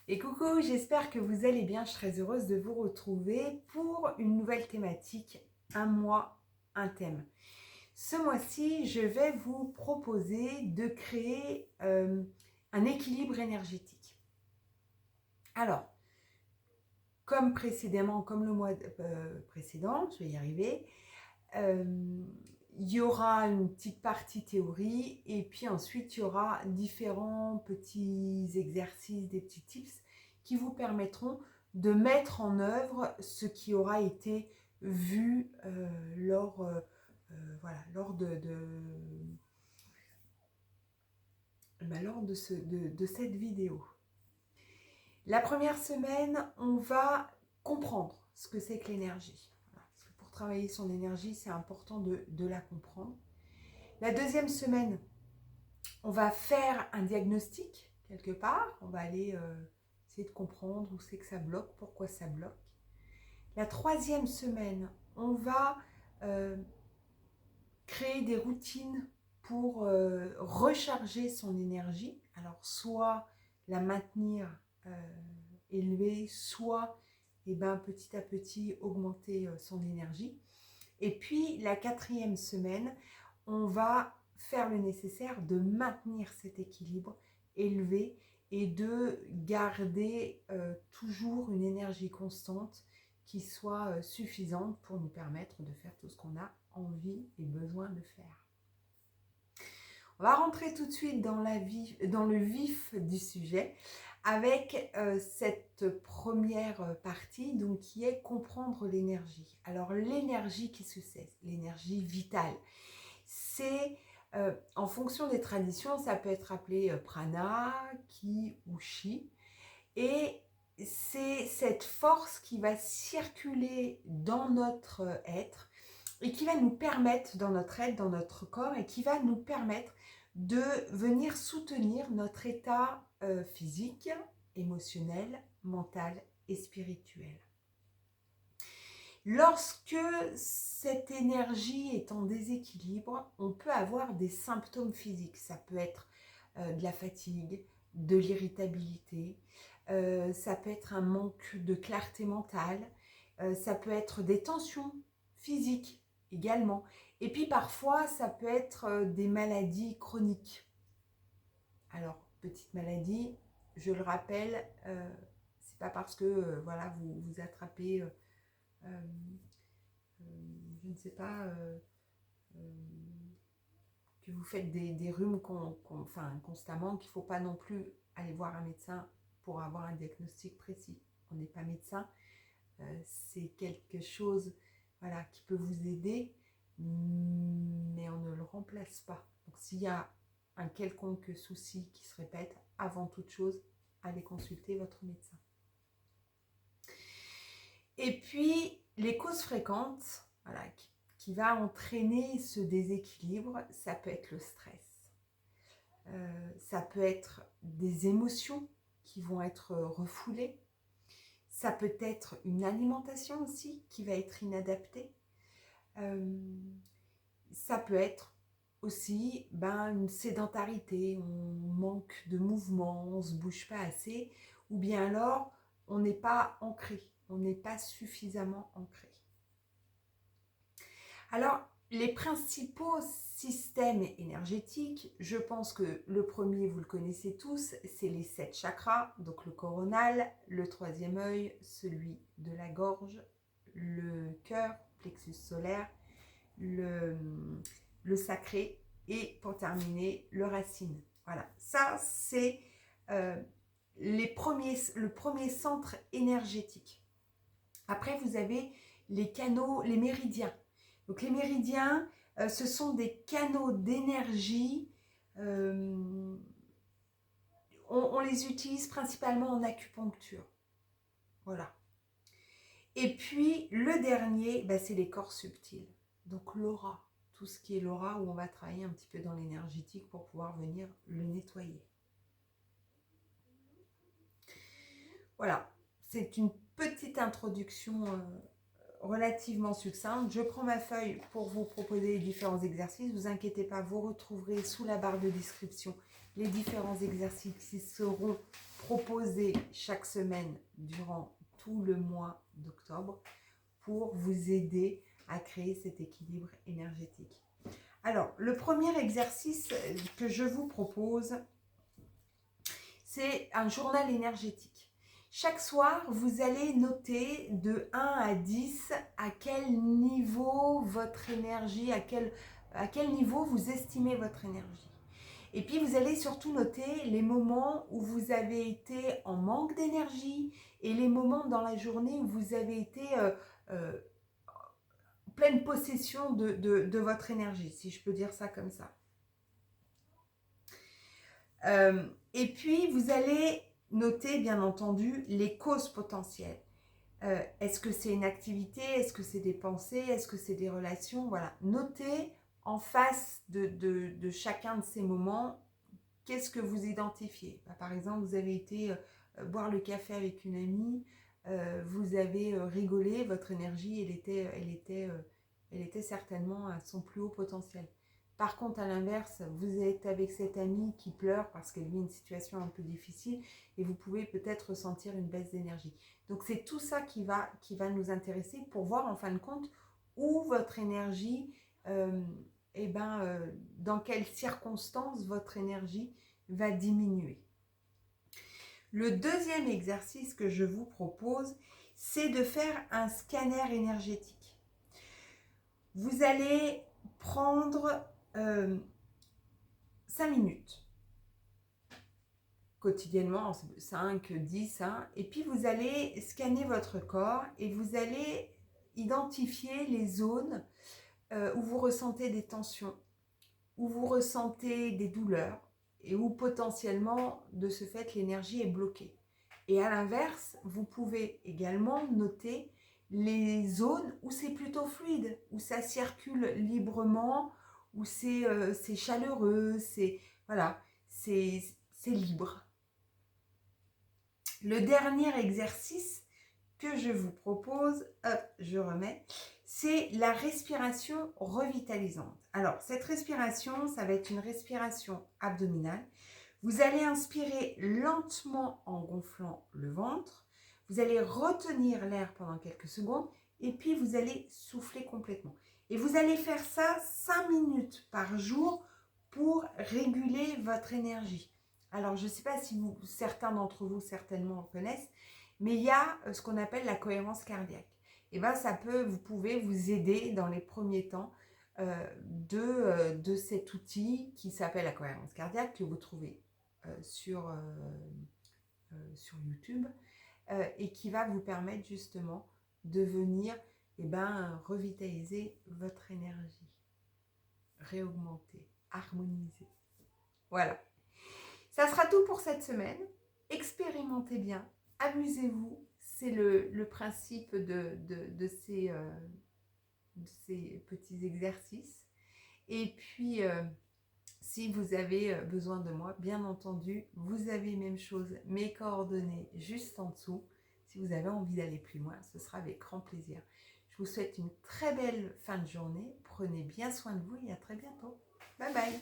Et coucou, j'espère que vous allez bien. Je suis très heureuse de vous retrouver pour une nouvelle thématique, un mois, un thème. Ce mois-ci, je vais vous proposer de créer un équilibre énergétique. Alors, comme précédemment, comme le mois précédent, je vais y arriver, euh, il y aura une petite partie théorie et puis ensuite il y aura différents petits exercices, des petits tips qui vous permettront de mettre en œuvre ce qui aura été vu lors de cette vidéo. La première semaine, on va comprendre ce que c'est que l'énergie. Voilà. Parce que pour travailler son énergie, c'est important de la comprendre. La deuxième semaine, on va faire un diagnostic quelque part. On va aller essayer de comprendre où c'est que ça bloque, pourquoi ça bloque. La troisième semaine, on va créer des routines pour recharger son énergie. Alors, soit la maintenir élevée, soit petit à petit augmenter son énergie. Et puis, la quatrième semaine, on va faire le nécessaire de maintenir cet équilibre élevé et de garder toujours une énergie constante qui soit suffisante pour nous permettre de faire tout ce qu'on a envie et besoin de faire. On va rentrer tout de suite dans le vif du sujet avec cette première partie donc, qui est comprendre l'énergie. Alors l'énergie, qu'est-ce que c'est? L'énergie vitale. C'est en fonction des traditions, ça peut être appelé prana, ki ou chi. Et c'est cette force qui va circuler dans notre être et qui va nous permettre, dans notre être, dans notre corps, et qui va nous permettre de venir soutenir notre état physique, émotionnel, mental et spirituel. Lorsque cette énergie est en déséquilibre, on peut avoir des symptômes physiques. Ça peut être de la fatigue, de l'irritabilité, ça peut être un manque de clarté mentale, ça peut être des tensions physiques également. Et puis parfois, ça peut être des maladies chroniques. Alors, petite maladie, je le rappelle, c'est pas parce que voilà, vous attrapez je ne sais pas, que vous faites des rhumes constamment, qu'il ne faut pas non plus aller voir un médecin pour avoir un diagnostic précis. On n'est pas médecin, c'est quelque chose voilà, qui peut vous aider, mais on ne le remplace pas. Donc s'il y a un quelconque souci qui se répète, avant toute chose, allez consulter votre médecin. Et puis, les causes fréquentes voilà, qui va entraîner ce déséquilibre, ça peut être le stress. Ça peut être des émotions qui vont être refoulées. Ça peut être une alimentation aussi qui va être inadaptée. Ça peut être aussi une sédentarité, on manque de mouvement, on ne se bouge pas assez, ou bien alors on n'est pas ancré, on n'est pas suffisamment ancré. Alors, les principaux systèmes énergétiques, je pense que le premier, vous le connaissez tous, c'est les 7 chakras, donc le coronal, le troisième œil, celui de la gorge, le cœur, plexus solaire, le sacré et pour terminer, le racine. Voilà, ça c'est le premier centre énergétique. Après, vous avez les canaux, les méridiens. Donc les méridiens, ce sont des canaux d'énergie. On les utilise principalement en acupuncture. Voilà. Et puis le dernier, c'est les corps subtils. Donc l'aura, tout ce qui est l'aura, où on va travailler un petit peu dans l'énergétique pour pouvoir venir le nettoyer. Voilà, c'est une petite introduction relativement succincte. Je prends ma feuille pour vous proposer les différents exercices. Ne vous inquiétez pas, vous retrouverez sous la barre de description Les différents exercices qui seront proposés chaque semaine durant tout le mois d'octobre pour vous aider à créer cet équilibre énergétique. Alors, le premier exercice que je vous propose, c'est un journal énergétique. Chaque soir, vous allez noter de 1 à 10 à quel niveau votre énergie, à quel niveau vous estimez votre énergie. Et puis, vous allez surtout noter les moments où vous avez été en manque d'énergie et les moments dans la journée où vous avez été pleine possession de votre énergie, si je peux dire ça comme ça. Et puis, vous allez noter, bien entendu, les causes potentielles. Est-ce que c'est une activité? Est-ce que c'est des pensées? Est-ce que c'est des relations? Voilà. Notez en face de chacun de ces moments, qu'est-ce que vous identifiez? Par exemple, vous avez été boire le café avec une amie, vous avez rigolé, votre énergie, elle était certainement à son plus haut potentiel. Par contre, à l'inverse, vous êtes avec cette amie qui pleure parce qu'elle vit une situation un peu difficile et vous pouvez peut-être ressentir une baisse d'énergie. Donc, c'est tout ça qui va nous intéresser pour voir en fin de compte où votre énergie, dans quelles circonstances votre énergie va diminuer. Le deuxième exercice que je vous propose, c'est de faire un scanner énergétique. Vous allez prendre 5 minutes quotidiennement, 5, 10, hein, et puis vous allez scanner votre corps et vous allez identifier les zones où vous ressentez des tensions, où vous ressentez des douleurs et où potentiellement, de ce fait, l'énergie est bloquée. Et à l'inverse, vous pouvez également noter les zones où c'est plutôt fluide, où ça circule librement, où c'est chaleureux, c'est libre. Le dernier exercice que je vous propose, je remets, c'est la respiration revitalisante. Alors, cette respiration, ça va être une respiration abdominale. Vous allez inspirer lentement en gonflant le ventre. Vous allez retenir l'air pendant quelques secondes et puis vous allez souffler complètement. Et vous allez faire ça 5 minutes par jour pour réguler votre énergie. Alors, je ne sais pas si certains d'entre vous certainement le connaissent, mais il y a ce qu'on appelle la cohérence cardiaque. Et bien, vous pouvez vous aider dans les premiers temps de cet outil qui s'appelle la cohérence cardiaque, que vous trouvez sur YouTube, et qui va vous permettre justement de venir revitaliser votre énergie, réaugmenter, harmoniser. Voilà. Ça sera tout pour cette semaine. Expérimentez bien, amusez-vous. C'est le principe de ces petits exercices. Et puis, si vous avez besoin de moi, bien entendu, vous avez même chose, mes coordonnées juste en dessous. Si vous avez envie d'aller plus loin, ce sera avec grand plaisir. Je vous souhaite une très belle fin de journée. Prenez bien soin de vous et à très bientôt. Bye bye.